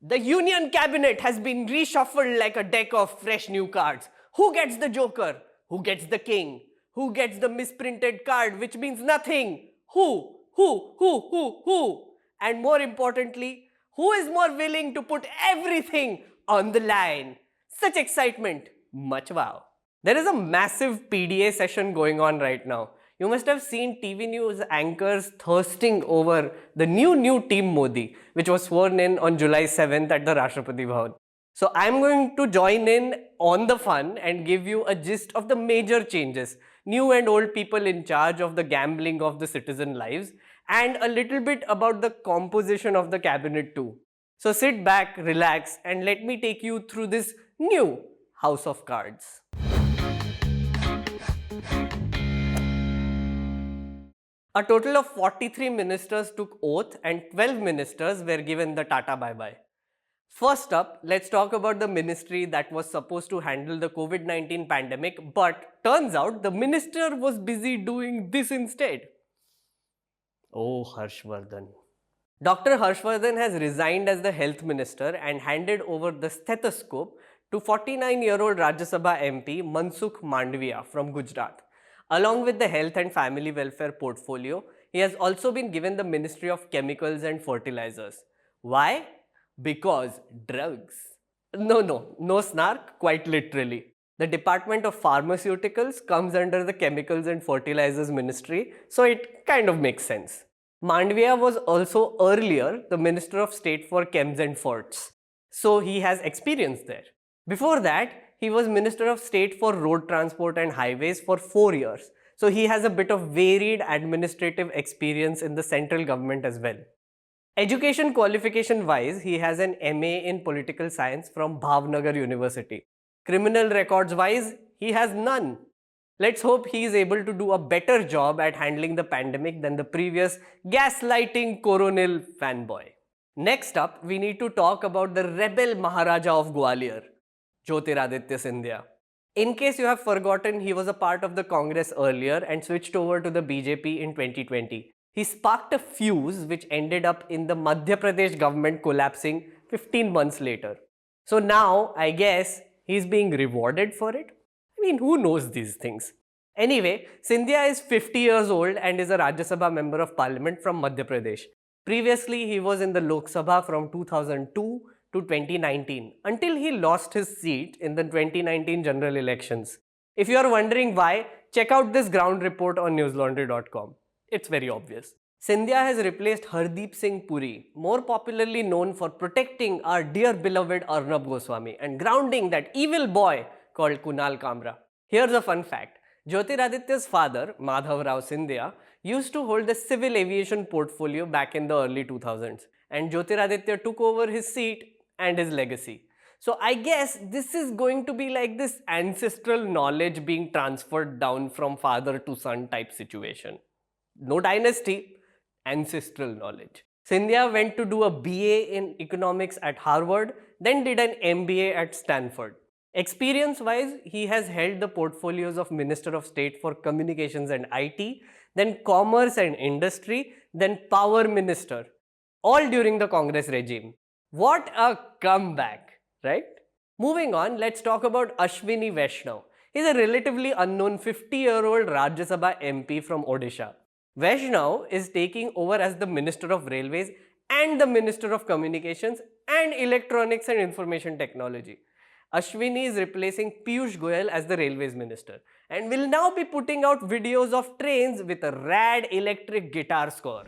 The Union Cabinet has been reshuffled like a deck of fresh new cards. Who gets the Joker? Who gets the King? Who gets the misprinted card, which means nothing? Who? And more importantly, who is more willing to put everything on the line? Such excitement, much wow. There is a massive PDA session going on right now. You must have seen TV news anchors thirsting over the new Team Modi, which was sworn in on July 7th at the Rashtrapati Bhavan. So I'm going to join in on the fun and give you a gist of the major changes, new and old people in charge of the gambling of the citizen lives, and a little bit about the composition of the cabinet too. So sit back, relax, and let me take you through this new House of Cards. A total of 43 ministers took oath and 12 ministers were given the Tata bye-bye. First up, let's talk about the ministry that was supposed to handle the COVID-19 pandemic, but turns out the minister was busy doing this instead. Oh, Harshvardhan. Dr. Harshvardhan has resigned as the health minister and handed over the stethoscope to 49-year-old Rajya Sabha MP Mansukh Mandviya from Gujarat. Along with the health and family welfare portfolio, he has also been given the Ministry of Chemicals and Fertilizers. Why? Because drugs. No snark, quite literally. The Department of Pharmaceuticals comes under the Chemicals and Fertilizers Ministry, so it kind of makes sense. Mandviya was also earlier the Minister of State for Chems and Ferts, so he has experience there. Before that, he was Minister of State for Road Transport and Highways for 4 years, so he has a bit of varied administrative experience in the central government as well. Education qualification wise, he has an MA in Political Science from Bhavnagar University. Criminal records wise, he has none. Let's hope he is able to do a better job at handling the pandemic than the previous gaslighting Coronel fanboy. Next up, we need to talk about the rebel Maharaja of Gwalior, Jyotiraditya Scindia. In case you have forgotten, he was a part of the Congress earlier and switched over to the BJP in 2020. He sparked a fuse which ended up in the Madhya Pradesh government collapsing 15 months later. So now, I guess, he's being rewarded for it? I mean, who knows these things? Anyway, Scindia is 50 years old and is a Rajya Sabha member of parliament from Madhya Pradesh. Previously, he was in the Lok Sabha from 2002 to 2019 until he lost his seat in the 2019 general elections. If you are wondering why, check out this ground report on newslaundry.com. It's very obvious. Scindia has replaced Hardeep Singh Puri, more popularly known for protecting our dear beloved Arnab Goswami and grounding that evil boy called Kunal Kamra. Here's a fun fact. Jyotiraditya's father, Madhav Rao Scindia, used to hold the civil aviation portfolio back in the early 2000s, and Jyotiraditya took over his seat and his legacy. So I guess this is going to be like this ancestral knowledge being transferred down from father to son type situation. No dynasty, ancestral knowledge. Scindia went to do a BA in economics at Harvard, then did an MBA at Stanford. Experience-wise, he has held the portfolios of Minister of State for Communications and IT, then Commerce and Industry, then Power Minister, all during the Congress regime. What a comeback, right? Moving on, let's talk about Ashwini Vaishnav. He's a relatively unknown 50-year-old Rajya Sabha MP from Odisha. Vaishnav is taking over as the Minister of Railways and the Minister of Communications and Electronics and Information Technology. Ashwini is replacing Piyush Goyal as the Railways Minister and will now be putting out videos of trains with a rad electric guitar score.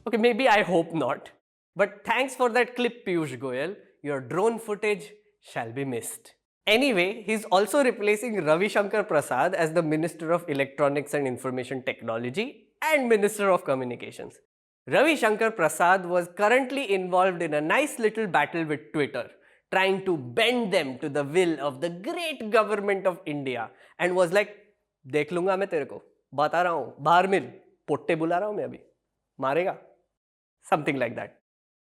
Okay, maybe I hope not. But thanks for that clip, Piyush Goyal. Your drone footage shall be missed. Anyway, he's also replacing Ravi Shankar Prasad as the Minister of Electronics and Information Technology and Minister of Communications. Ravi Shankar Prasad was currently involved in a nice little battle with Twitter, trying to bend them to the will of the great government of India, and was like, देख लूंगा मैं तेरे को, बता रहा हूँ, बाहर मिल, पोट्टे बुला रहा हूँ मैं अभी, मारेगा, something like that.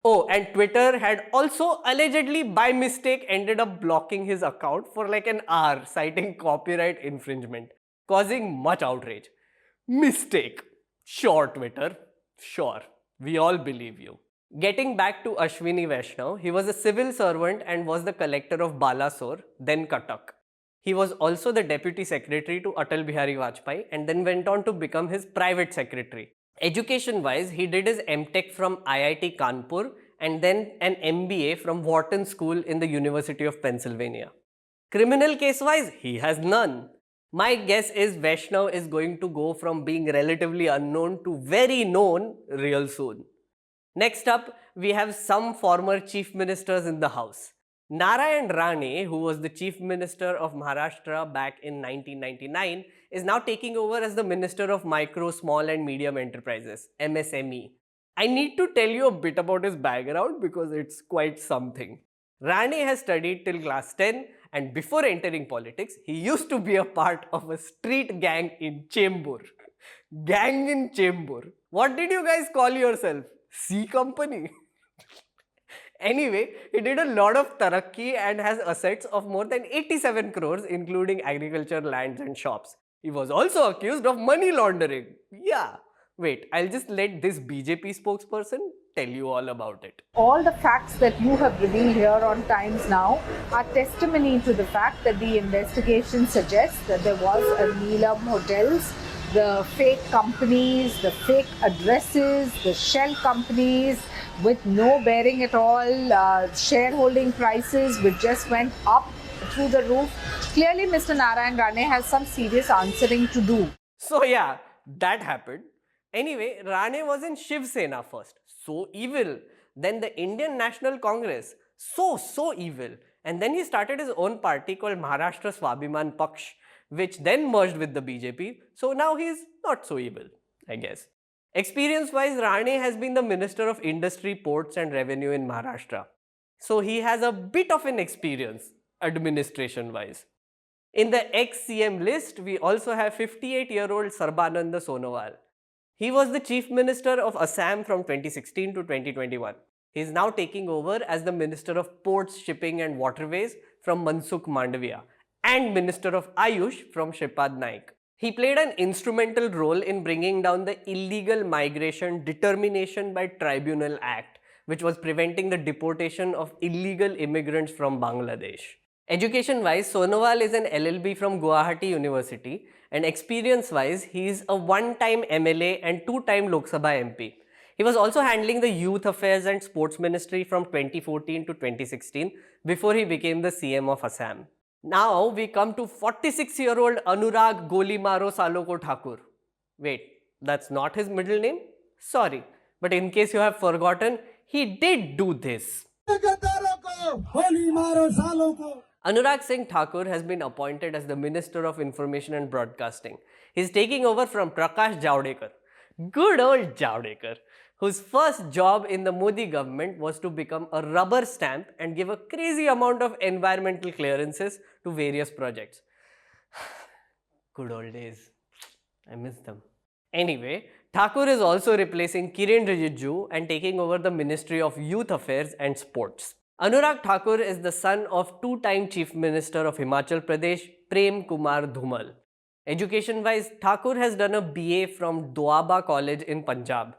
Oh, and Twitter had also allegedly by mistake ended up blocking his account for like an hour, citing copyright infringement, causing much outrage. Mistake. Sure, Twitter. Sure. We all believe you. Getting back to Ashwini Vaishnav, he was a civil servant and was the collector of Balasore, then Cuttack. He was also the deputy secretary to Atal Bihari Vajpayee and then went on to become his private secretary. Education wise, he did his MTech from IIT Kanpur and then an MBA from Wharton School in the University of Pennsylvania. Criminal case wise, he has none. My guess is Vaishnav is going to go from being relatively unknown to very known real soon. Next up, we have some former chief ministers in the house. Narayan Rane, who was the chief minister of Maharashtra back in 1999, is now taking over as the Minister of Micro, Small and Medium Enterprises, MSME. I need to tell you a bit about his background because it's quite something. Rane has studied till class 10 and before entering politics, he used to be a part of a street gang in Chembur. Gang in Chembur. What did you guys call yourself? C Company? Anyway, he did a lot of tarakki and has assets of more than 87 crores including agriculture, lands and shops. He was also accused of money laundering. Yeah. Wait, I'll just let this BJP spokesperson tell you all about it. All the facts that you have revealed here on Times Now are testimony to the fact that the investigation suggests that there was a Neelam Hotels, the fake companies, the fake addresses, the shell companies with no bearing at all, shareholding prices which just went up through the roof. Clearly, Mr. Narayan Rane has some serious answering to do. So yeah, that happened. Anyway, Rane was in Shiv Sena first. So evil. Then the Indian National Congress. So evil. And then he started his own party called Maharashtra Swabhiman Paksh, which then merged with the BJP. So now he's not so evil, I guess. Experience-wise, Rane has been the Minister of Industry, Ports and Revenue in Maharashtra. So he has a bit of an experience, administration-wise. In the ex-CM list, we also have 58-year-old Sarbananda Sonowal. He was the Chief Minister of Assam from 2016 to 2021. He is now taking over as the Minister of Ports, Shipping and Waterways from Mansukh Mandavia and Minister of Ayush from Shripad Naik. He played an instrumental role in bringing down the Illegal Migration Determination by Tribunal Act, which was preventing the deportation of illegal immigrants from Bangladesh. Education-wise, Sonowal is an LLB from Guwahati University, and experience-wise, he is a one-time MLA and two-time Lok Sabha MP. He was also handling the Youth Affairs and Sports Ministry from 2014 to 2016 before he became the CM of Assam. Now we come to 46-year-old Anurag Golimaro Saloko Thakur. Wait, that's not his middle name? Sorry, but in case you have forgotten, he did do this. Anurag Singh Thakur has been appointed as the Minister of Information and Broadcasting. He is taking over from Prakash Javadekar. Good old Javadekar, whose first job in the Modi government was to become a rubber stamp and give a crazy amount of environmental clearances to various projects. Good old days. I miss them. Anyway, Thakur is also replacing Kiren Rijiju and taking over the Ministry of Youth Affairs and Sports. Anurag Thakur is the son of two-time Chief Minister of Himachal Pradesh, Prem Kumar Dhumal. Education-wise, Thakur has done a BA from Doaba College in Punjab.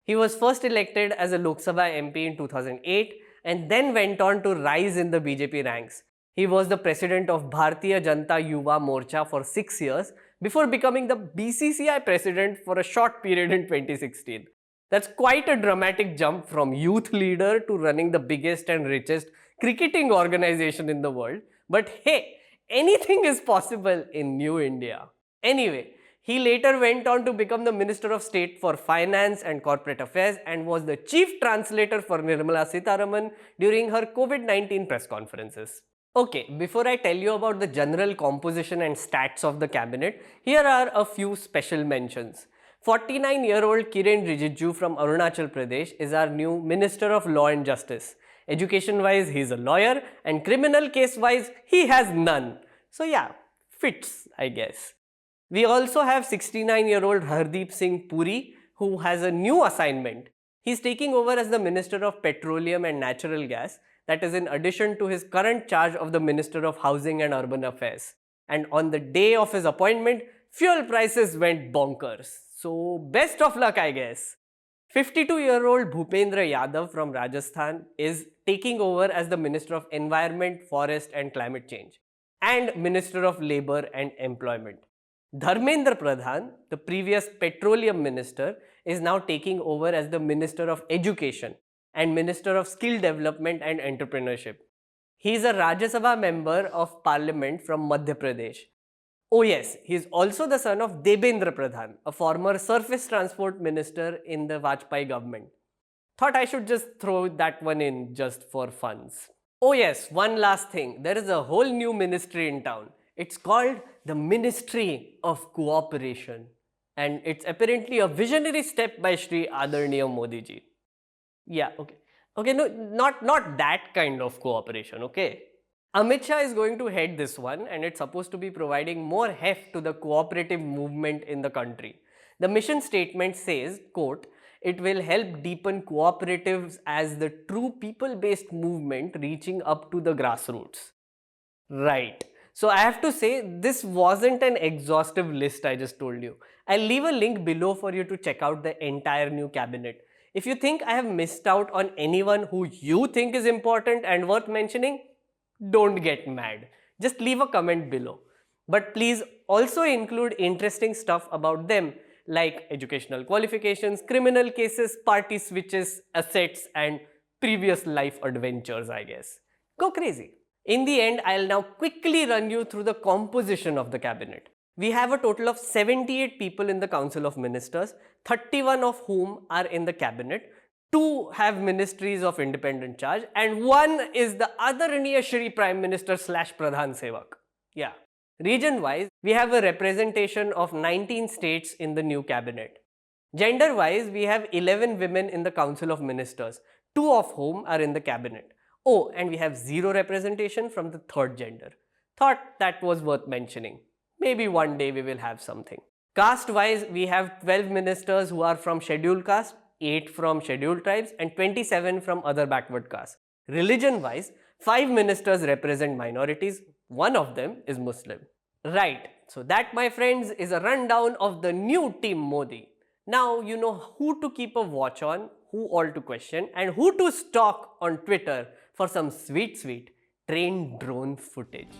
He was first elected as a Lok Sabha MP in 2008 and then went on to rise in the BJP ranks. He was the president of Bharatiya Janata Yuva Morcha for 6 years before becoming the BCCI president for a short period in 2016. That's quite a dramatic jump from youth leader to running the biggest and richest cricketing organization in the world. But hey, anything is possible in New India. Anyway, he later went on to become the Minister of State for Finance and Corporate Affairs and was the chief translator for Nirmala Sitharaman during her COVID-19 press conferences. Okay, before I tell you about the general composition and stats of the cabinet, here are a few special mentions. 49-year-old Kiren Rijiju from Arunachal Pradesh is our new Minister of Law and Justice. Education-wise, he is a lawyer, and criminal case-wise, he has none. So yeah, fits, I guess. We also have 69-year-old Hardeep Singh Puri, who has a new assignment. He's taking over as the Minister of Petroleum and Natural Gas, that is in addition to his current charge of the Minister of Housing and Urban Affairs. And on the day of his appointment, fuel prices went bonkers. So best of luck, I guess. 52-year-old Bhupendra Yadav from Rajasthan is taking over as the Minister of Environment, Forest and Climate Change and Minister of Labour and Employment. Dharmendra Pradhan, the previous Petroleum Minister, is now taking over as the Minister of Education and Minister of Skill Development and Entrepreneurship. He is a Rajya Sabha member of Parliament from Madhya Pradesh. Oh yes, he is also the son of Debendra Pradhan, a former surface transport minister in the Vajpayee government. Thought I should just throw that one in just for funs. Oh yes, one last thing. There is a whole new ministry in town. It's called the Ministry of Cooperation. And it's apparently a visionary step by Shri Adarniya Modi ji. Yeah, okay. Okay, no, not that kind of cooperation, okay? Amit Shah is going to head this one and it's supposed to be providing more heft to the cooperative movement in the country. The mission statement says, quote, it will help deepen cooperatives as the true people-based movement reaching up to the grassroots. Right. So I have to say, this wasn't an exhaustive list I just told you. I'll leave a link below for you to check out the entire new cabinet. If you think I have missed out on anyone who you think is important and worth mentioning, don't get mad. Just leave a comment below. But please also include interesting stuff about them like educational qualifications, criminal cases, party switches, assets and previous life adventures, I guess. Go crazy. In the end, I'll now quickly run you through the composition of the cabinet. We have a total of 78 people in the Council of Ministers, 31 of whom are in the cabinet, 2 have ministries of independent charge and 1 is the Adarniya Shri Prime Minister / Pradhan Sevak. Yeah. Region-wise, we have a representation of 19 states in the new cabinet. Gender-wise, we have 11 women in the Council of Ministers, 2 of whom are in the cabinet. Oh, and we have 0 representation from the third gender. Thought that was worth mentioning. Maybe one day we will have something. Caste-wise, we have 12 ministers who are from scheduled caste, 8 from scheduled tribes and 27 from other backward castes. Religion-wise, 5 ministers represent minorities, 1 of them is Muslim. Right, so that, my friends, is a rundown of the new Team Modi. Now you know who to keep a watch on, who all to question and who to stalk on Twitter for some sweet train drone footage.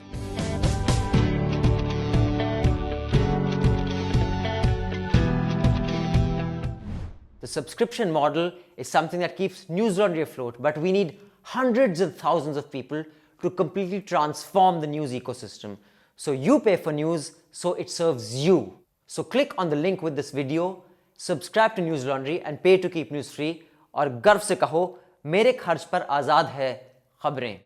The subscription model is something that keeps News Laundry afloat, but we need hundreds of thousands of people to completely transform the news ecosystem. So you pay for news, so it serves you. So click on the link with this video, subscribe to News Laundry and pay to keep news free और गर्व से कहो मेरे खर्च पर आज़ाद है खबरें.